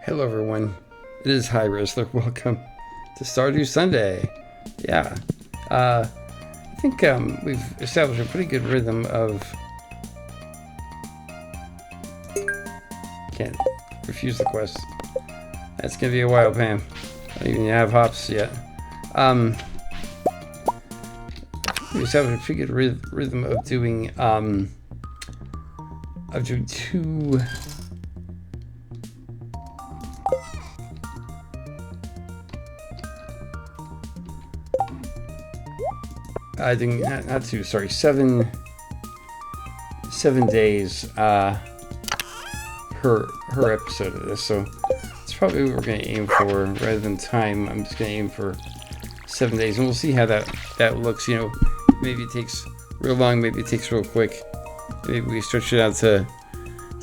Hello everyone, it is High Rizzler. Welcome to Stardew Sunday. Yeah, I think we've established a pretty good rhythm of... Can't refuse the quest. That's gonna be a while, Pam. I don't even have hops yet. We established a pretty good rhythm of doing two... I think not two. Sorry, 7 days per episode of this. So it's probably what we're going to aim for rather than time. I'm just going to aim for 7 days, and we'll see how that looks. You know, maybe it takes real long, maybe it takes real quick. Maybe we stretch it out to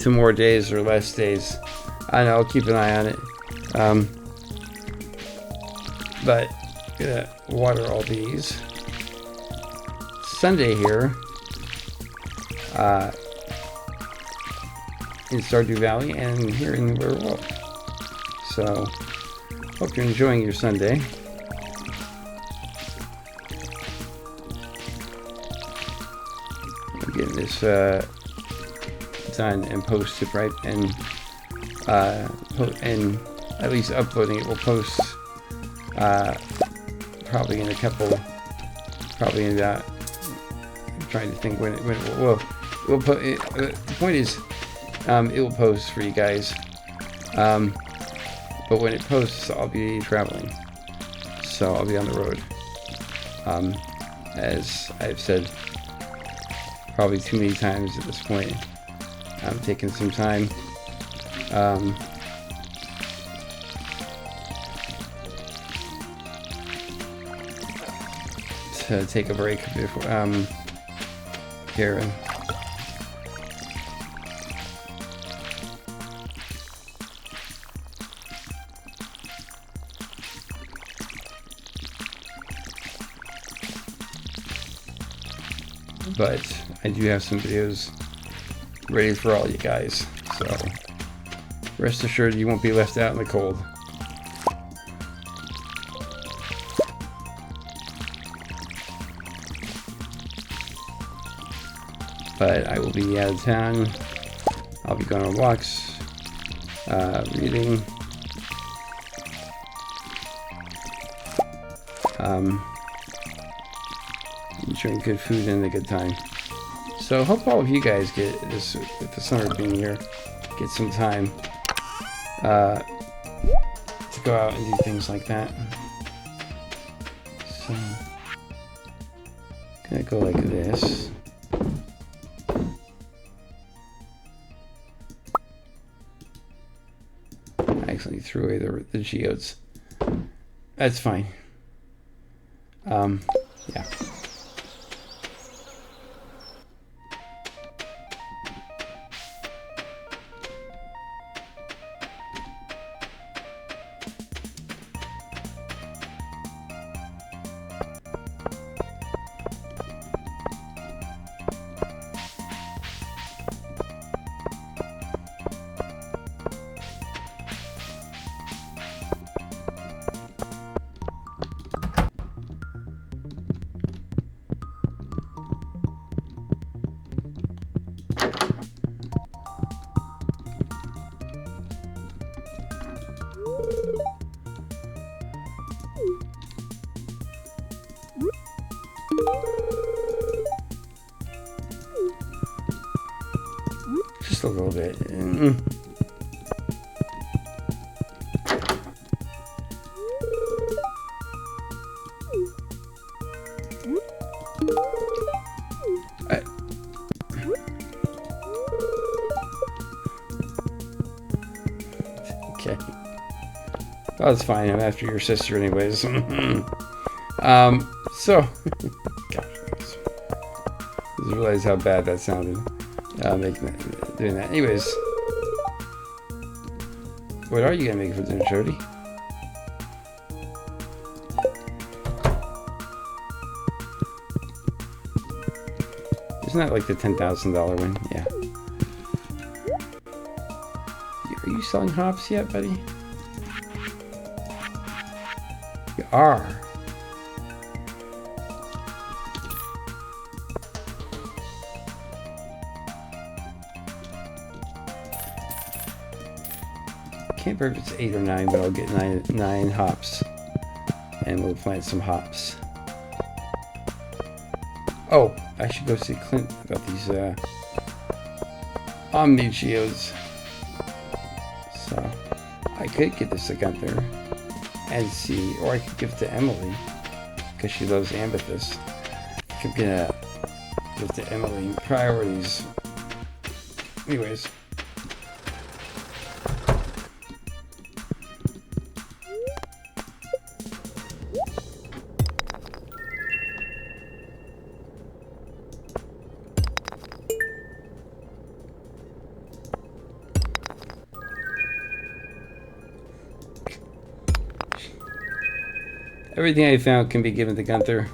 more days or less days. I know. I'll keep an eye on it. But I'm gonna water all these. Sunday here in Stardew Valley and here in the world. So hope you're enjoying your Sunday. I'm getting this done and posted right, and at least uploading it. Will post probably in a couple, probably in about. Trying to think when it will put it, the point is it will post for you guys, but when it posts I'll be traveling, so I'll be on the road, as I've said probably too many times at this point. I'm taking some time to take a break before Karen. But I do have some videos ready for all you guys, so rest assured you won't be left out in the cold. But I will be out of town. I'll be going on walks, reading, enjoying good food and a good time. So hope all of you guys get this, with the summer being here, get some time to go out and do things like that. So gonna go like this. Accidentally threw away the geodes. That's fine. Yeah. Just a little bit. Okay. Oh, that's fine. I'm after your sister anyways. So gosh, I just realized how bad that sounded. Doing that. Anyways, what are you gonna make for dinner, Jody? Isn't that like the $10,000 win? Yeah. Are you selling hops yet, buddy? You are. Can't remember if it's 8 or 9, but I'll get nine hops. And we'll plant some hops. Oh, I should go see Clint about these Omnigeos. So I could get this to Gunther and see, or I could give it to Emily because she loves amethyst. I'm gonna give it to Emily. Priorities. Anyways. Everything I found can be given to Gunther.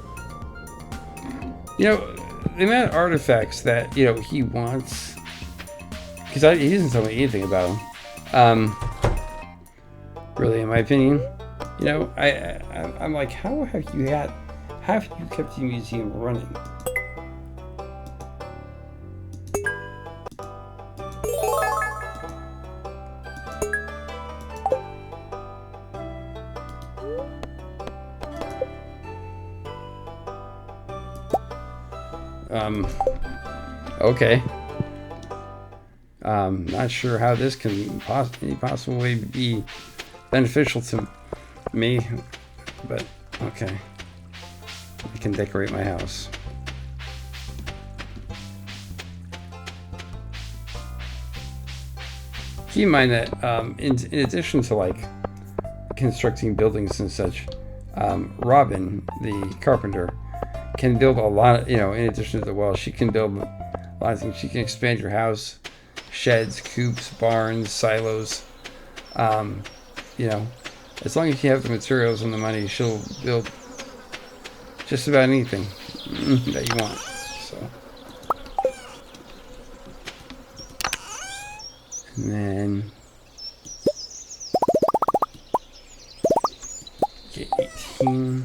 You know, the amount of artifacts that, you know, he wants, because he doesn't tell me anything about them. Really, in my opinion, you know, I'm like, how have you kept the museum running? Okay. Not sure how this can possibly be beneficial to me, but okay. I can decorate my house. Keep in mind that in addition to like constructing buildings and such, Robin, the carpenter, can build a lot of, you know, in addition to the walls, she can build a lot of things. She can expand your house, sheds, coops, barns, silos. You know, as long as you have the materials and the money, she'll build just about anything that you want. So, and then get 18.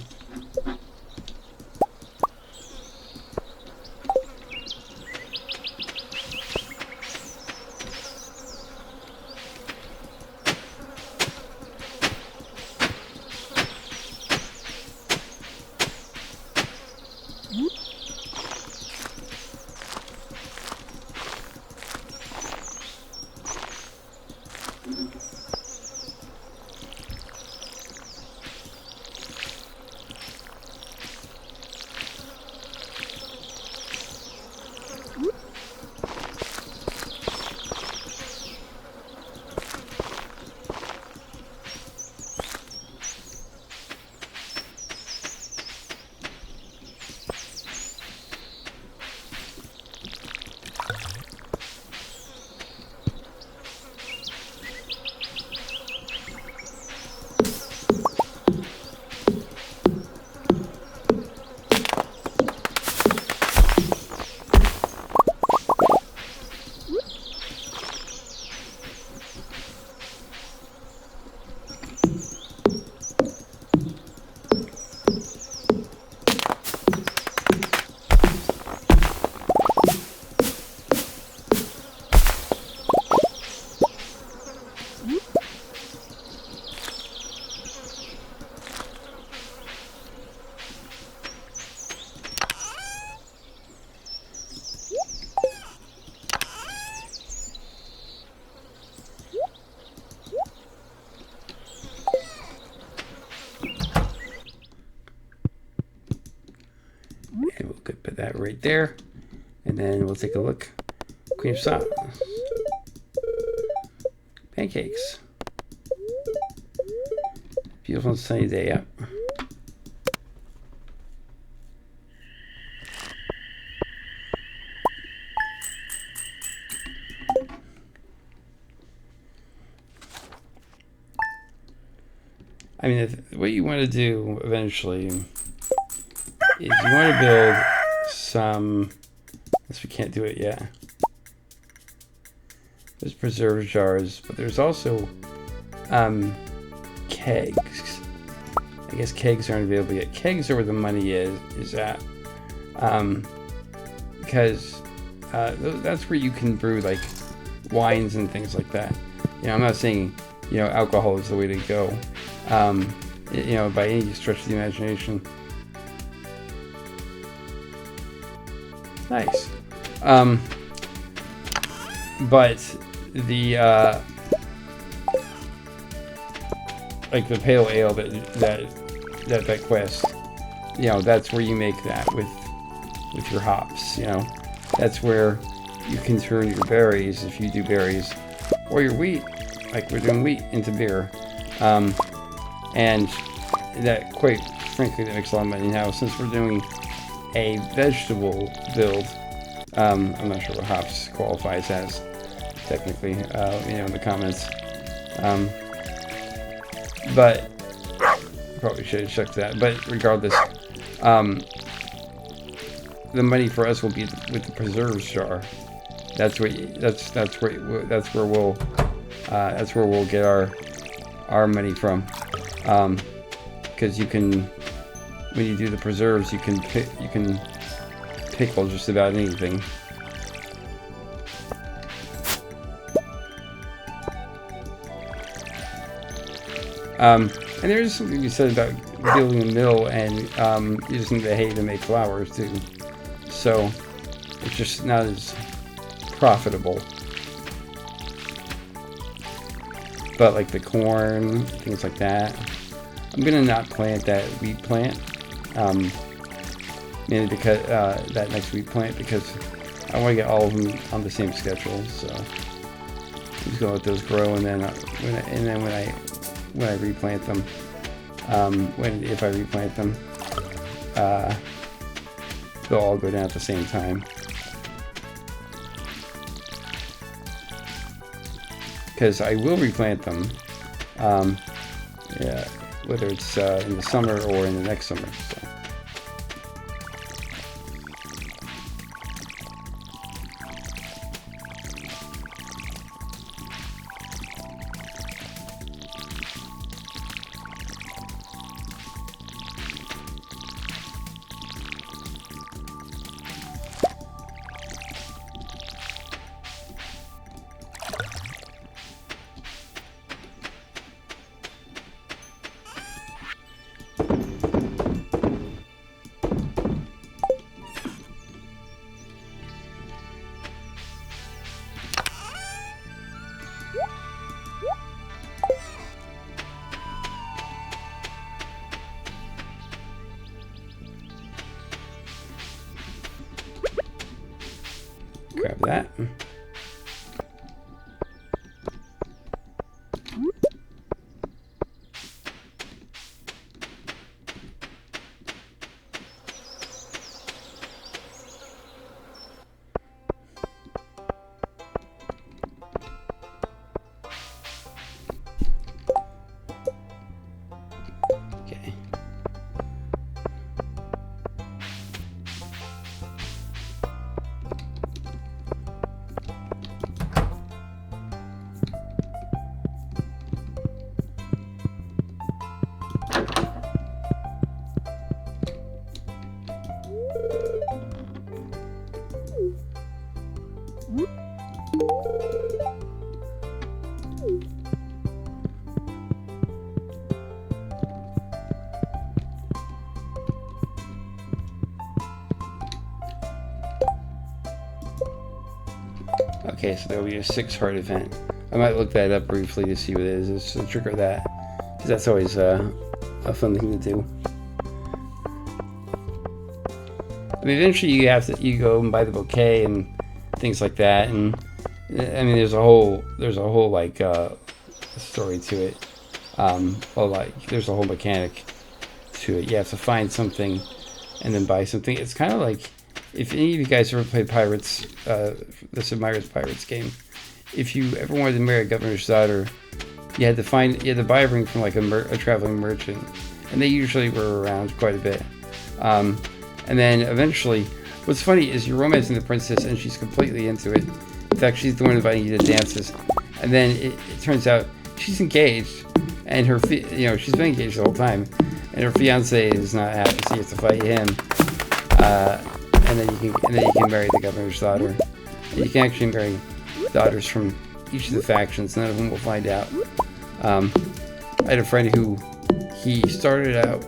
Put that right there, and then we'll take a look. Cream sauce, pancakes, beautiful sunny day. Yep. I mean, what you want to do eventually is you want to build some, unless we can't do it yet. There's preserve jars, but there's also kegs. I guess kegs aren't available yet. Kegs are where the money is at, because that's where you can brew like wines and things like that. You know, I'm not saying, you know, alcohol is the way to go, you know, by any stretch of the imagination. Nice. But the like the pale ale that quest, you know, that's where you make that with your hops. You know, that's where you can turn your berries, if you do berries, or your wheat, like we're doing wheat, into beer. And that, quite frankly, that makes a lot of money now, since we're doing a vegetable build. I'm not sure what hops qualifies as technically, you know, in the comments. But probably should have checked that. But regardless, the money for us will be with the preserves jar. That's where we'll get our money from. Because you can, when you do the preserves, you can pickle just about anything. And there's something to be said about building a mill and using the hay to make flowers too. So it's just not as profitable. But like the corn, things like that, I'm gonna not plant that wheat plant. Mainly because that next wheat plant, because I want to get all of them on the same schedule. So I'm just gonna let those grow, and then when I replant them, if I replant them, they'll all go down at the same time. Because I will replant them, yeah, whether it's in the summer or in the next summer. So. Grab that. Okay. Okay, so there'll be a 6-heart event. I might look that up briefly to see what it is. It's to trigger that, because that's always a fun thing to do. I mean, eventually you go and buy the bouquet and things like that, and I mean, there's a whole like story to it. Well, like there's a whole mechanic to it. You have to find something and then buy something. It's kind of like, if any of you guys ever played Pirates, the Sid Meier's Pirates game, if you ever wanted to marry a governor's daughter, you had to buy a ring from like a traveling merchant, and they usually were around quite a bit. And then eventually, what's funny is you're romancing the princess, and she's completely into it. In fact, she's the one inviting you to dances. and then it turns out she's engaged, and she's been engaged the whole time, and her fiance is not happy, so you have to fight him, and then you can marry the governor's daughter. And you can actually marry daughters from each of the factions. None of them will find out. I had a friend who he started out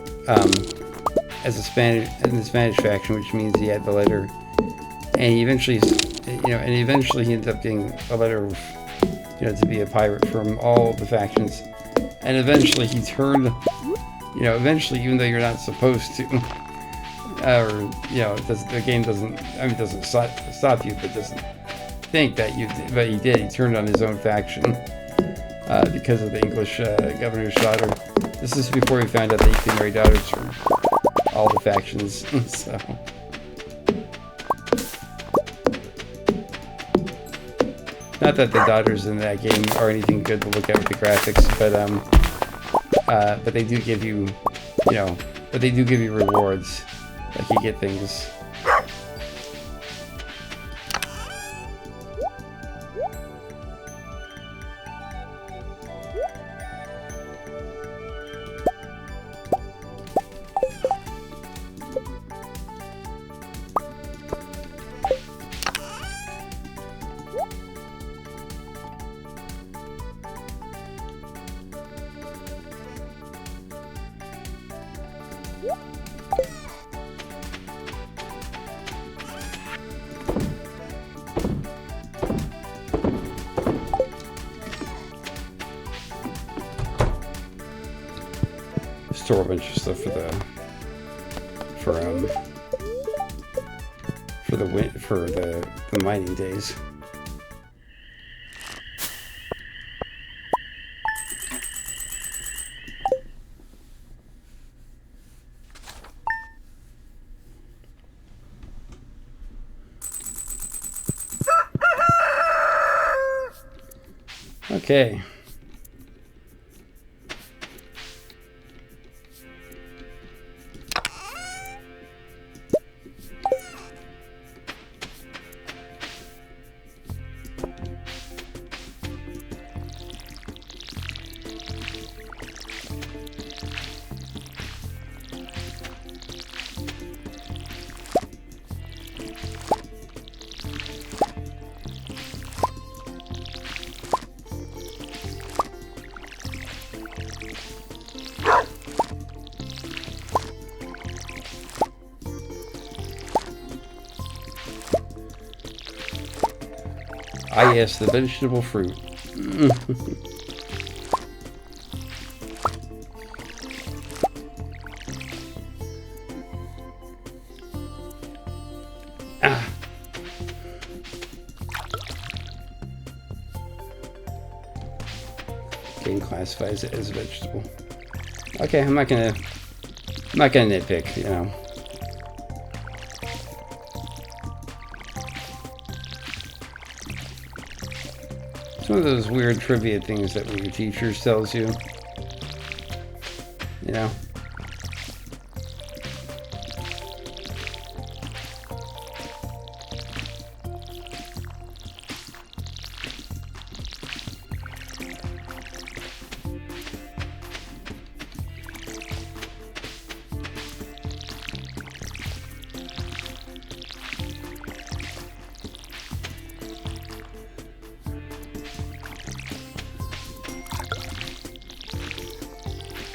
as in the Spanish faction, which means he had the letter, and he eventually he ended up getting a letter of, to be a pirate from all the factions, and eventually he turned, even though you're not supposed to, or the game doesn't stop you, but doesn't think that you did, but he did. He turned on his own faction because of the English governor's daughter. This is before he found out that he could marry daughters from all the factions. So. Not that the daughters in that game are anything good to look at with the graphics, but they do give you, rewards. Like you get things. Store a bunch of stuff for the mining days. Okay. Ah, yes, the vegetable fruit. Ah. Game classifies it as a vegetable. Okay, I'm not gonna nitpick, It's one of those weird trivia things that your teachers tells you.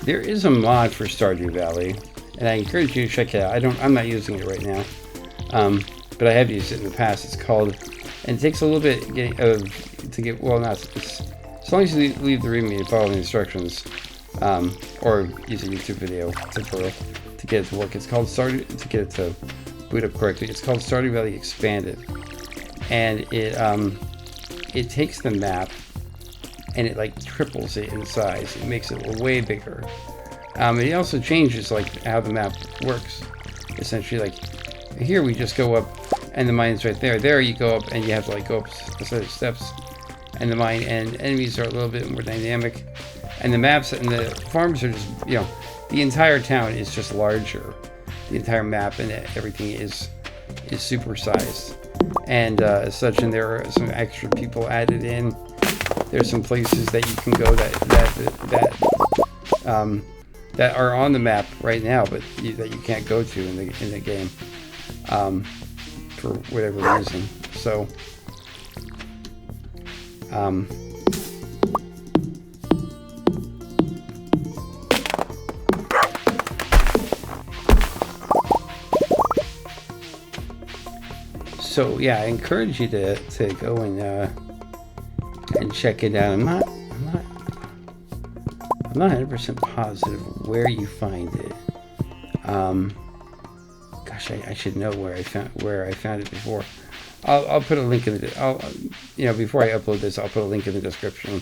There is a mod for Stardew Valley, and I encourage you to check it out. I'm not using it right now, but I have used it in the past. It's called, and it takes a little bit to get. Well, not as long as you leave the README and follow the instructions, or use a YouTube video tutorial to get it to work. It's called Stardew, to get it to boot up correctly. It's called Stardew Valley Expanded, and it takes the map and it like triples it in size. It makes it way bigger. It also changes like how the map works. Essentially, like here we just go up and the mine's right there. There you go up and you have to like go up a set of steps, and the mine and enemies are a little bit more dynamic, and the maps and the farms are just, the entire town is just larger. The entire map and everything is supersized, and as such, and there are some extra people added in there's some places that you can go that are on the map right now, but that you can't go to in the game for whatever reason. So so yeah, I encourage you to go and check it out. I'm not 100% positive where you find it. Gosh, I should know where I found it before. I'll put a link in the before I upload this, I'll put a link in the description,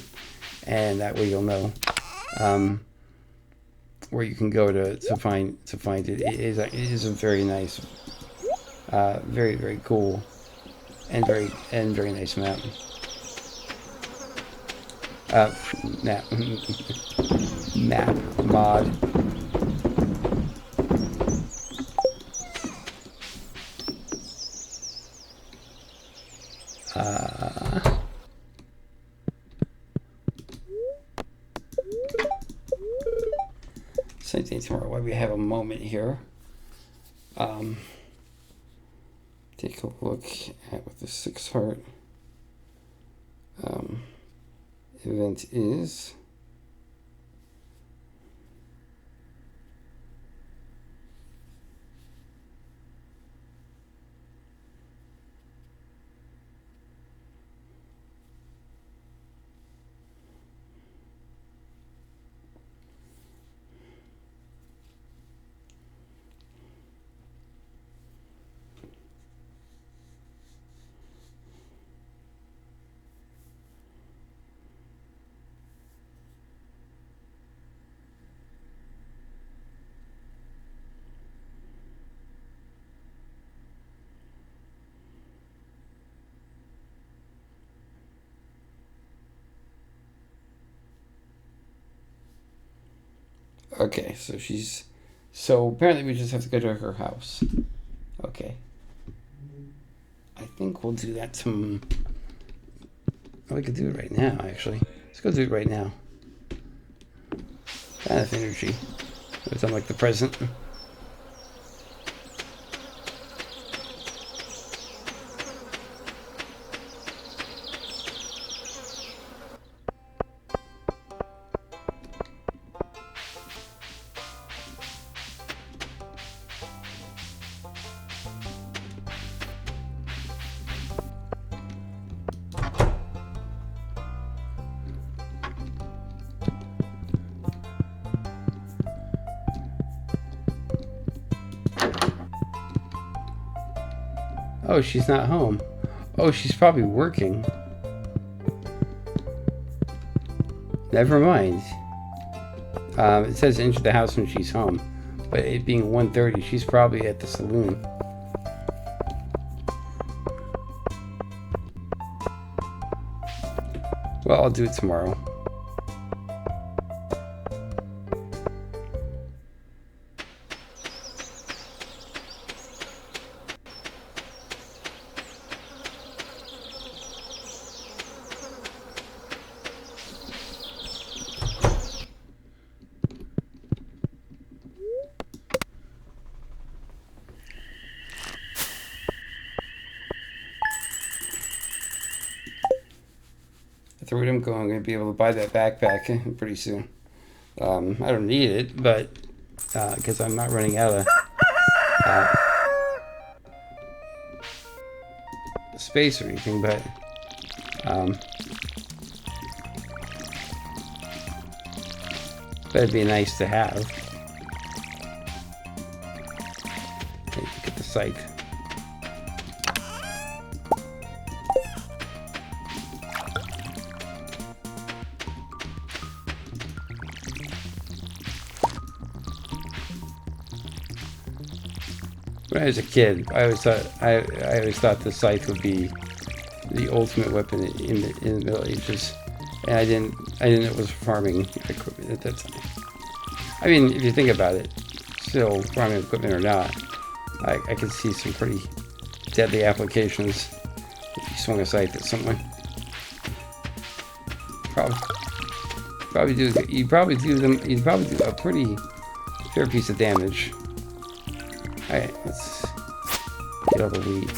and that way you'll know where you can go to find it. It is a very nice, very, very cool, and very nice map. Map mod. Same thing tomorrow while we have a moment here. Take a look at what the 6 heart event is. Okay, so apparently we just have to go to her house. Okay. I think we'll do that we could do it right now, actually. Let's go do it right now. Kind of energy. It's on like the present. Oh, she's not home. Oh, she's probably working. Never mind. It says enter the house when she's home, but it being 1:30, she's probably at the saloon. Well, I'll do it tomorrow. Through I'm going to be able to buy that backpack pretty soon. I don't need it, but because I'm not running out of space or anything, but that'd be nice to have. Look at the site. When I was a kid, I always thought the scythe would be the ultimate weapon in the Middle Ages, and I didn't know it was farming equipment at that time. I mean, if you think about it, still farming equipment or not, I could see some pretty deadly applications if you swung a scythe at someone. you'd probably do a pretty fair piece of damage. Alright, let's get all the wheat.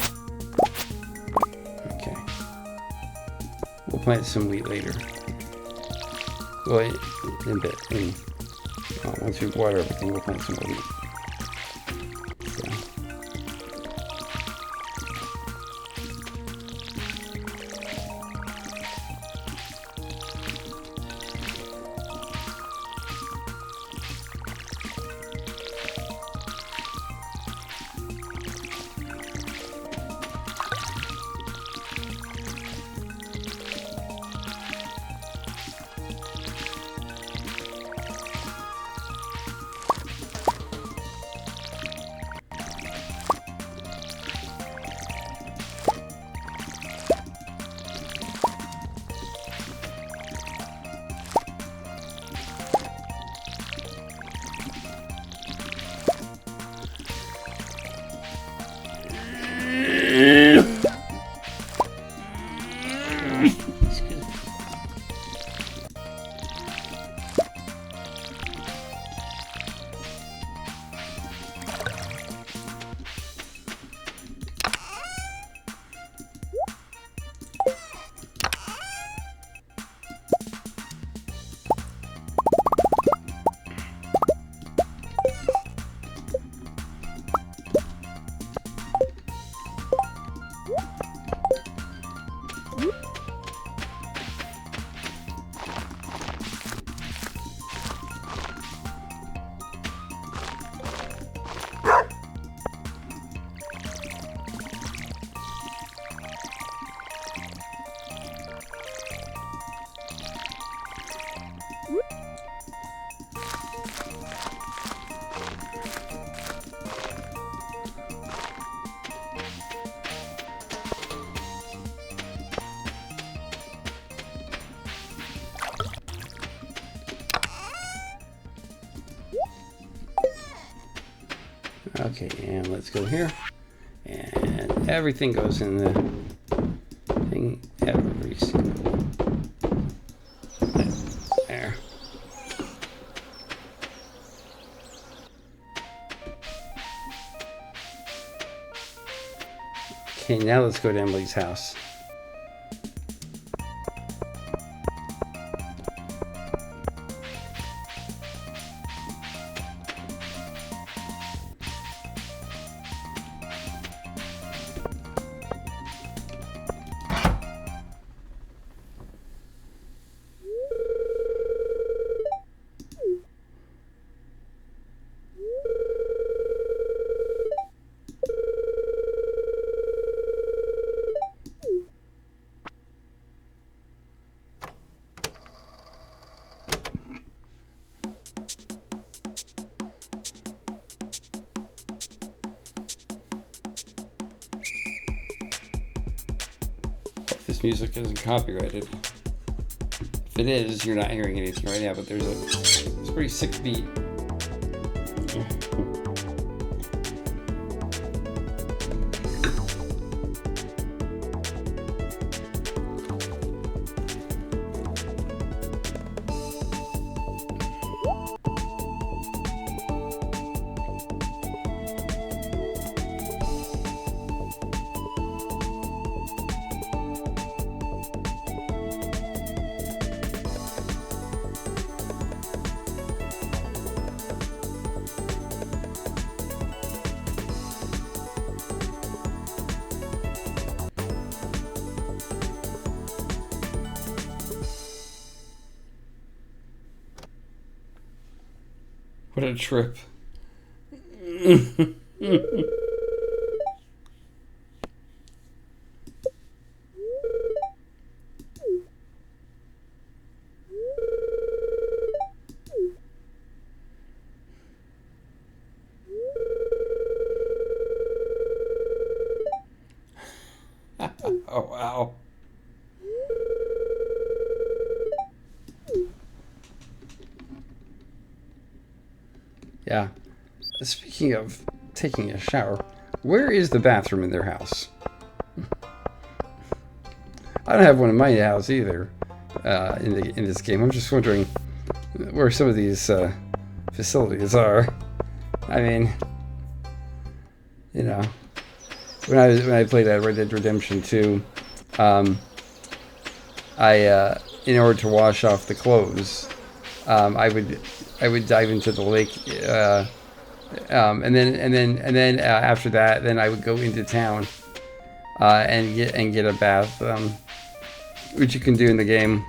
Okay. We'll plant some wheat later. Well, in a bit. Once we water everything, we'll plant some more wheat. Okay, and let's go here. And everything goes in the thing. Every single there. Okay, now let's go to Emily's house. This music isn't copyrighted. If it is, you're not hearing anything right now, but it's a pretty sick beat. What a trip. Oh, wow. Yeah. Speaking of taking a shower, where is the bathroom in their house? I don't have one in my house either. in this game. I'm just wondering where some of these facilities are. I mean, you know, when I played Red Dead Redemption 2, in order to wash off the clothes, I would dive into the lake, and then after that, then I would go into town and get a bath, which you can do in the game,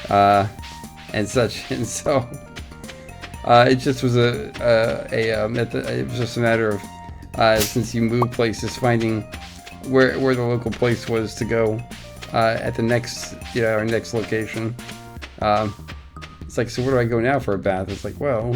and such. And so it just was it was just a matter of since you move places, finding where the local place was to go at the next our next location. It's like, so where do I go now for a bath? It's like, well.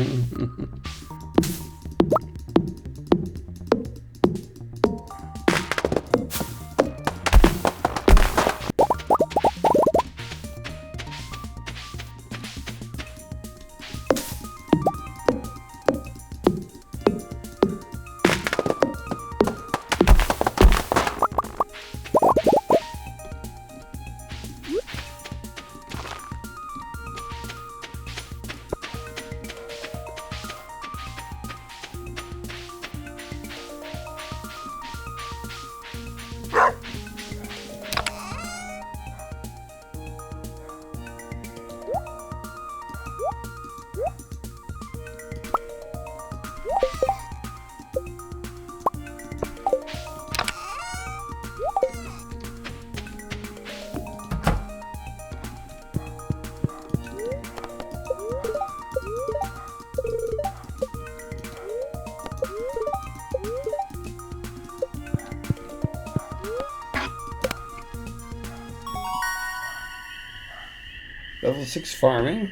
Level 6 farming.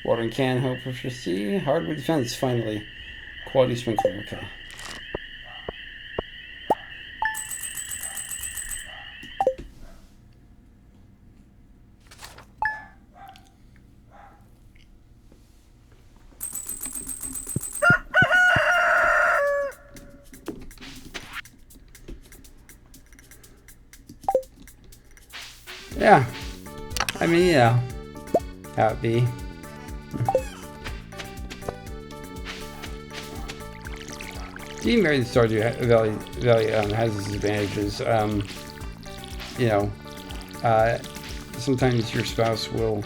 Watering can, hope proficiency. Hardwood fence, finally. Quality sprinkler, okay. Yeah. I mean, yeah. How it be. Being married to Stardew Valley has its advantages. Sometimes your spouse will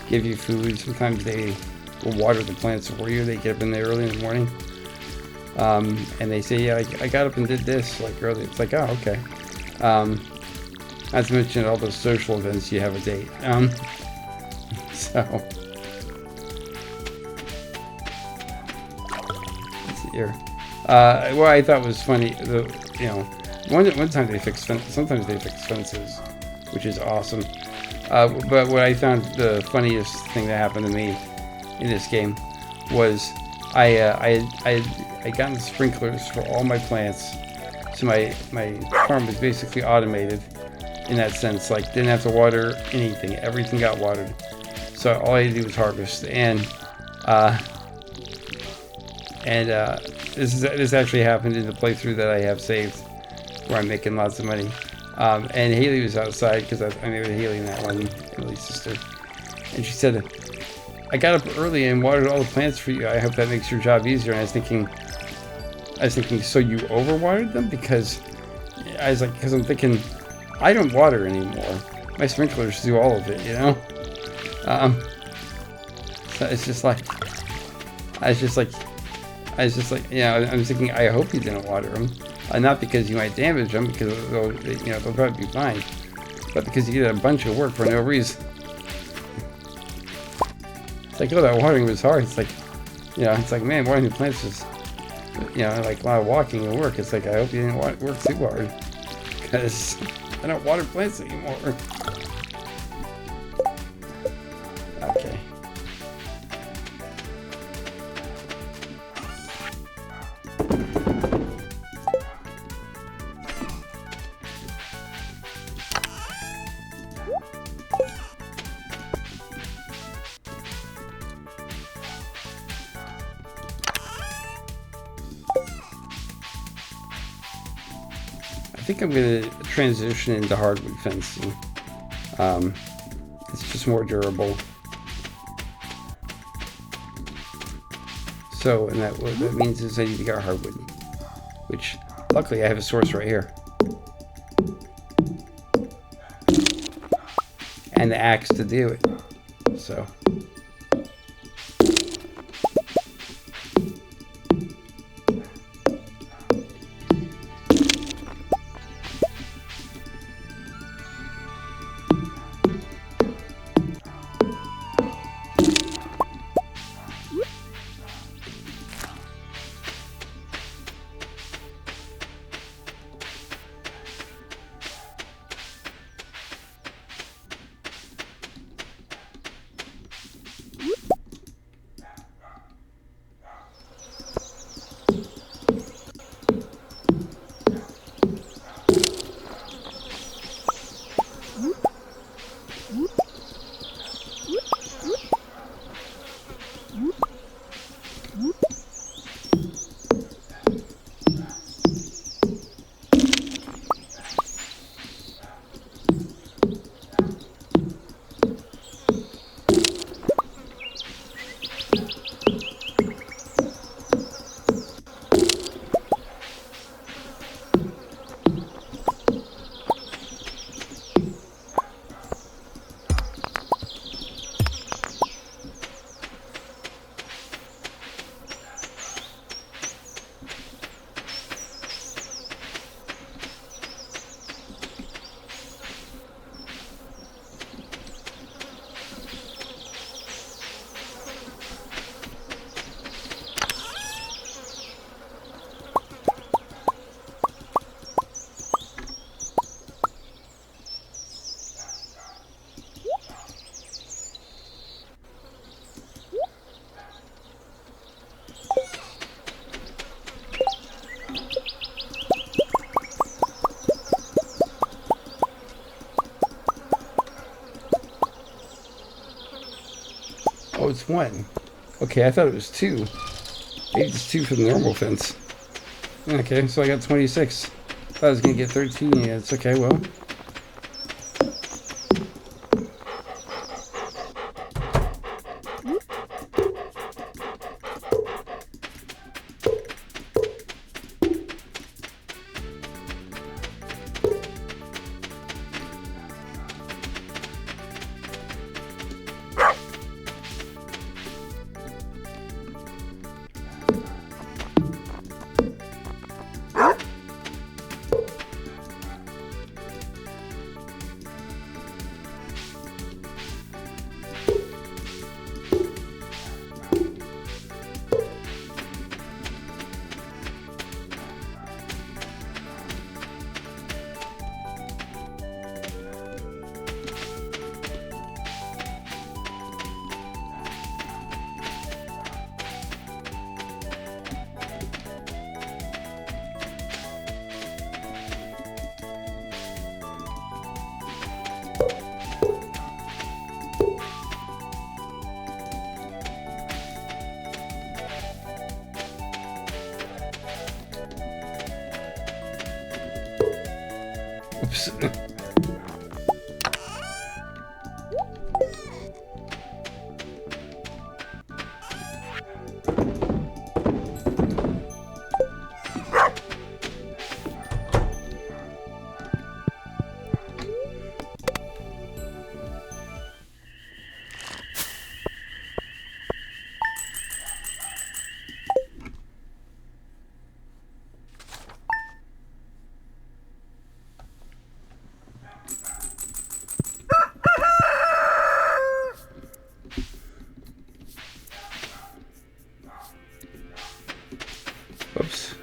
give you food. Sometimes they will water the plants for you. They get up in there early in the morning. And they say, yeah, I got up and did this like early. It's like, oh, okay. Not to mention all those social events you have a date. So let's see here. What I thought was funny, one time they fixed sometimes they fix fences, which is awesome. But what I found the funniest thing that happened to me in this game was I gotten sprinklers for all my plants, so my farm was basically automated in that sense. Like, didn't have to water anything; everything got watered. So all I had to do was harvest, and this actually happened in the playthrough that I have saved, where I'm making lots of money. And Haley was outside because I married Haley in that one, Emily's sister, and she said, "I got up early and watered all the plants for you. I hope that makes your job easier." And I was thinking, so you overwatered them? Because I'm thinking, I don't water anymore. My sprinklers do all of it, you know. So it's just like, I'm thinking, I hope you didn't water them, not because you might damage them, because they'll probably be fine, but because you did a bunch of work for no reason. It's like, oh, that watering was hard. It's like, it's like, man, watering the plants is, like a lot of walking and work. It's like, I hope you didn't work too hard, because I don't water plants anymore. Okay. I think I'm going to transition into hardwood fencing. It's just more durable. So, and what that means is I need to get hardwood, which luckily I have a source right here. And the axe to do it. So. Oh, it's 1. Okay, I thought it was 2. Maybe it's 2 for the normal fence. Okay, so I got 26. Thought I was going to get 13. Yeah, it's okay, well. Oops. Oops.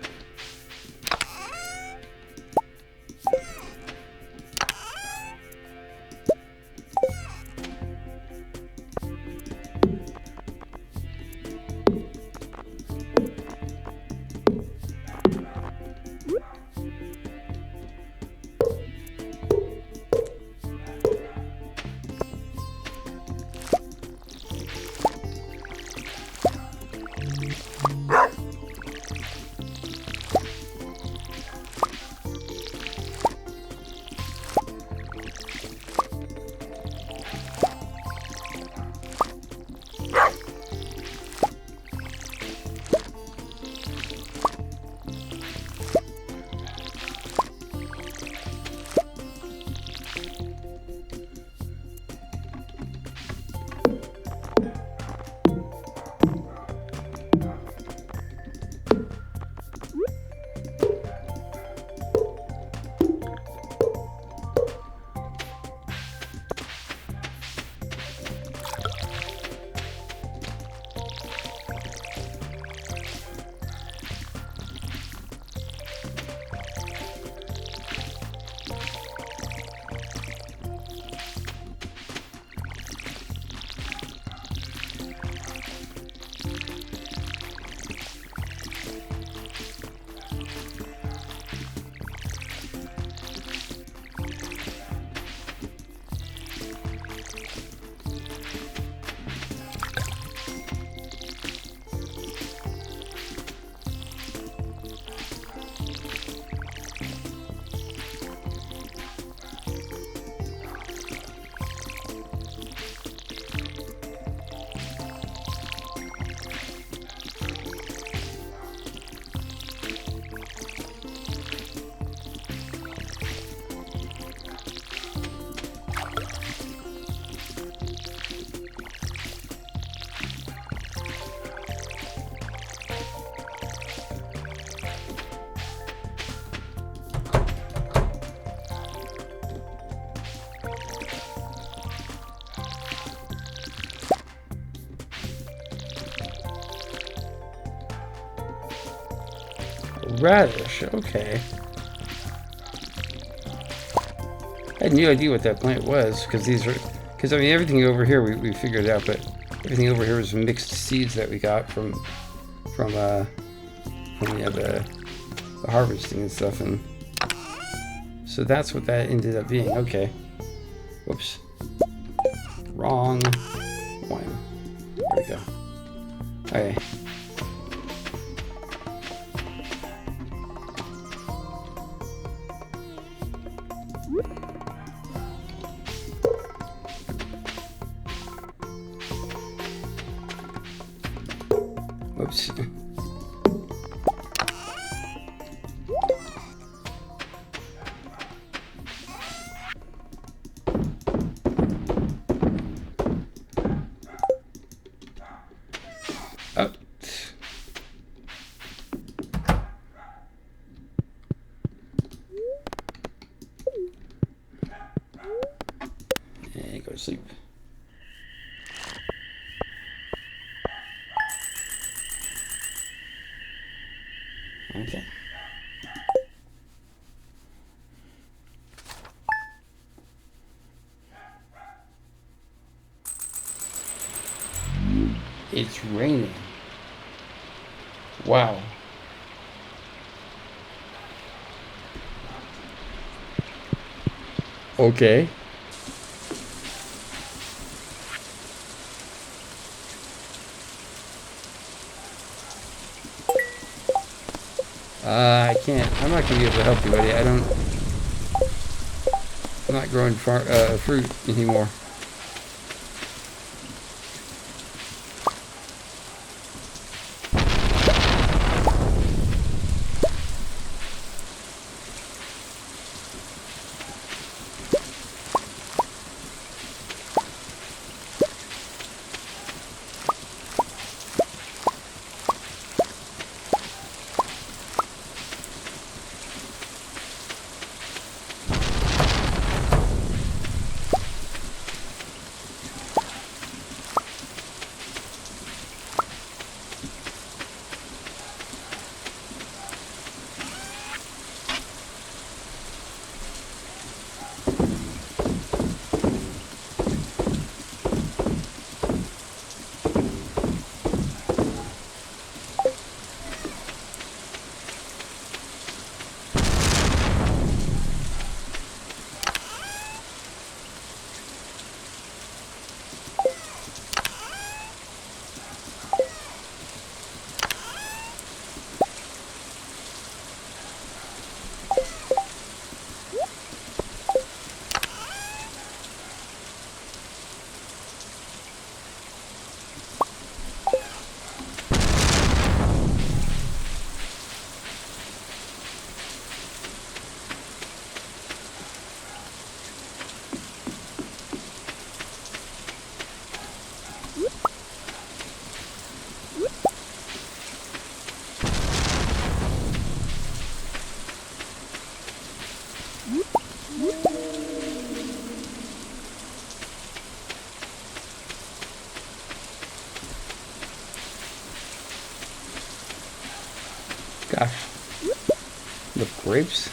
Radish, okay. I had no idea what that plant was, because I mean, everything over here we figured out, but everything over here was mixed seeds that we got from the harvesting and stuff, and so that's what that ended up being. Okay. Whoops. Wrong one. There we go. Okay. Whoops. Oh. And go to sleep. Okay. It's raining. Wow. Okay. I can't. I'm not gonna be able to help you, buddy. I'm not growing fruit anymore. Gosh. The grapes?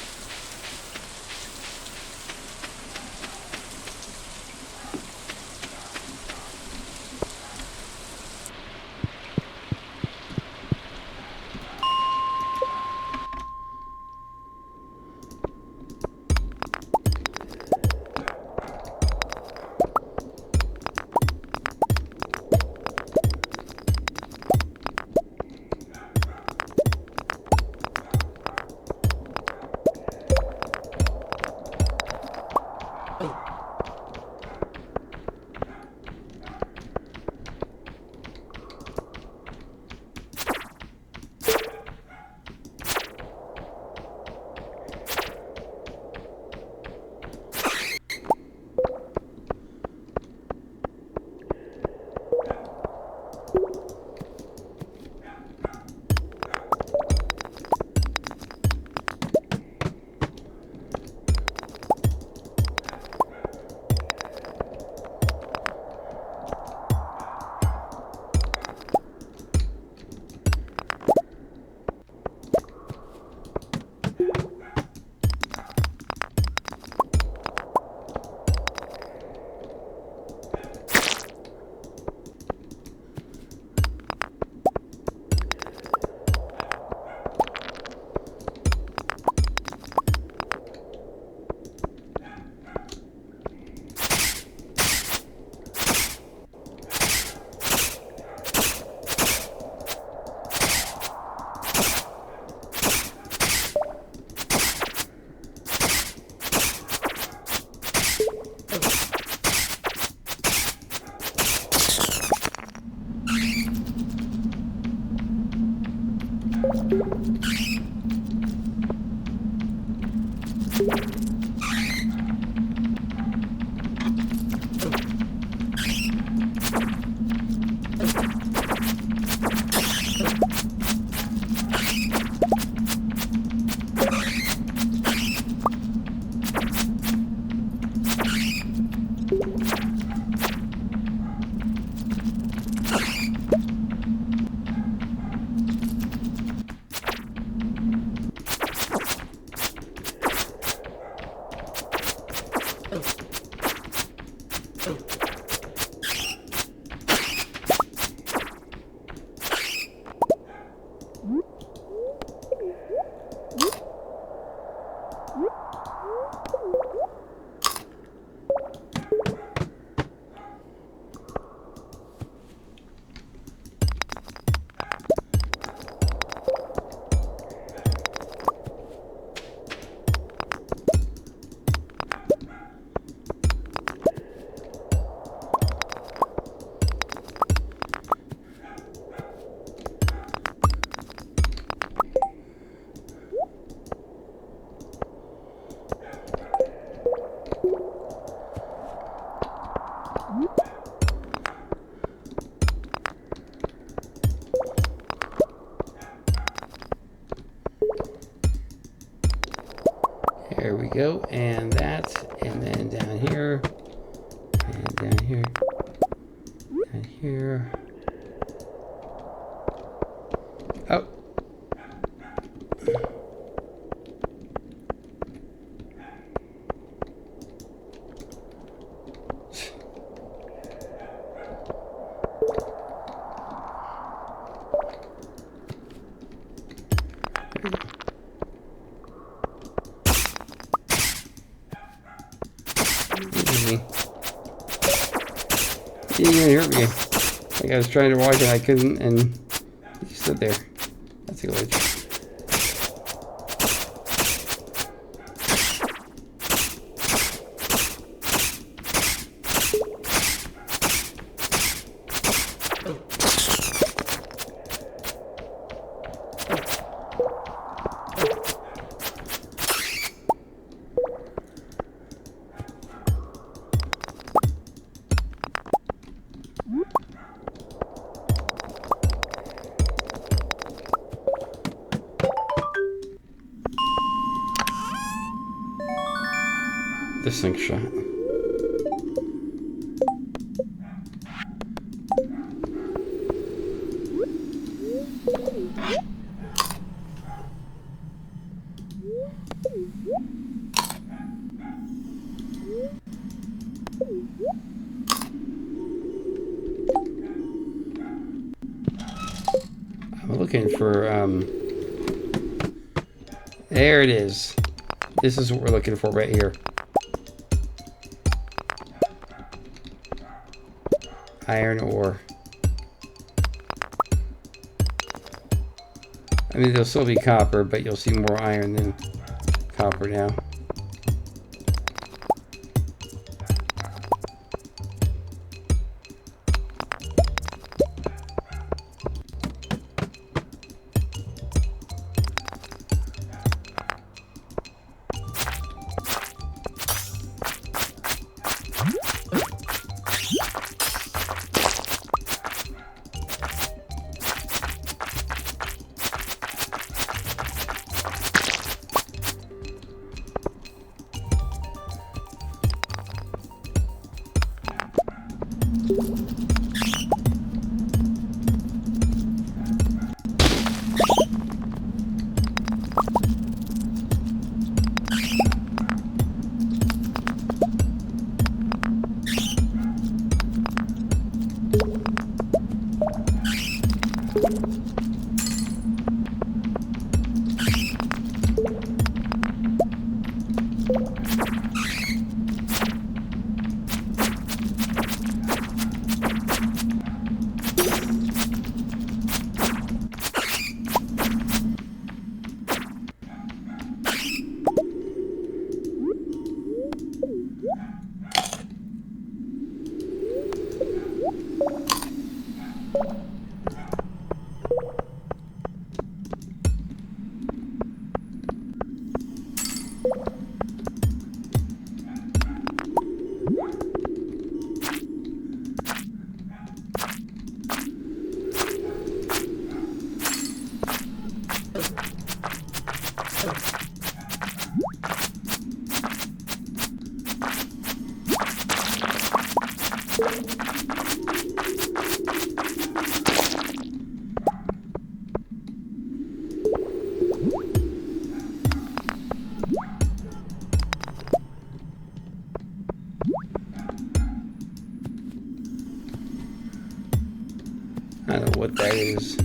There we go, and that, and then down here, and down here, and here. Oh. He didn't even hurt me. Like I was trying to walk and I couldn't, and he stood there. That's a glitch. The slingshot. I'm looking for, there it is. This is what we're looking for right here. Iron ore. I mean, there'll still be copper, but you'll see more iron than copper now. I don't know what that is.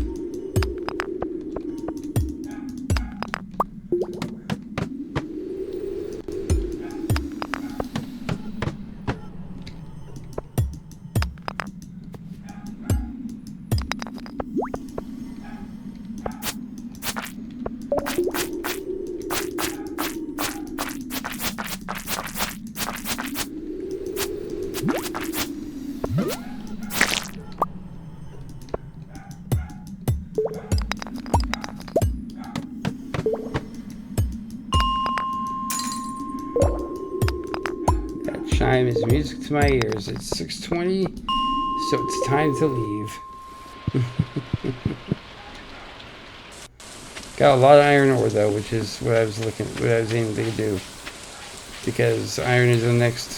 Chime is music to my ears. It's 6:20, so it's time to leave. Got a lot of iron ore though, which is what I was aiming to do. Because iron is the next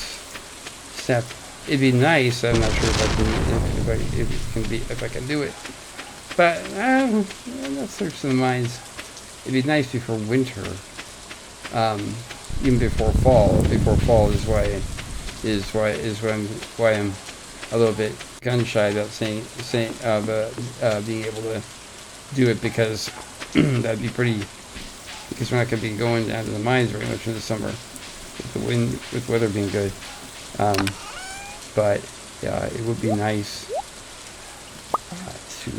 step. It'd be nice. I'm not sure if I can do it. But I'm not searching the mines. It'd be nice before winter. Even before fall. Before fall is why I'm a little bit gun shy about being able to do it, because that'd be pretty. Because we're not going to be going down to the mines very much in the summer, with weather being good. But yeah, it would be nice to.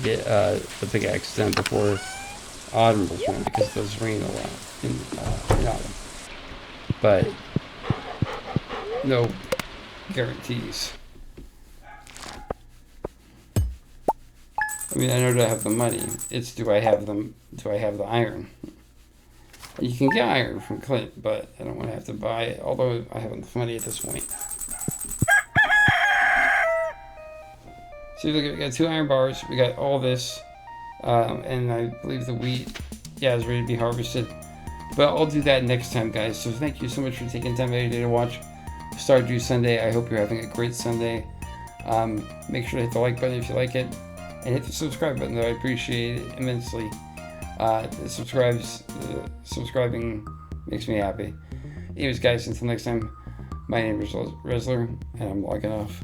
Get the pickaxe done before autumn will come, because it does rain a lot in autumn. But no guarantees. I mean, I know that I have the money. It's do I have the iron? You can get iron from Clint, but I don't want to have to buy it, although I have enough money at this point. So look, we got 2 iron bars, we got all this, and I believe the wheat, is ready to be harvested. But I'll do that next time, guys. So thank you so much for taking time out of your day to watch Stardew Sunday. I hope you're having a great Sunday. Make sure to hit the like button if you like it, and hit the subscribe button, though I appreciate it immensely. Subscribing makes me happy. Anyways, guys, until next time, my name is Resler, and I'm logging off.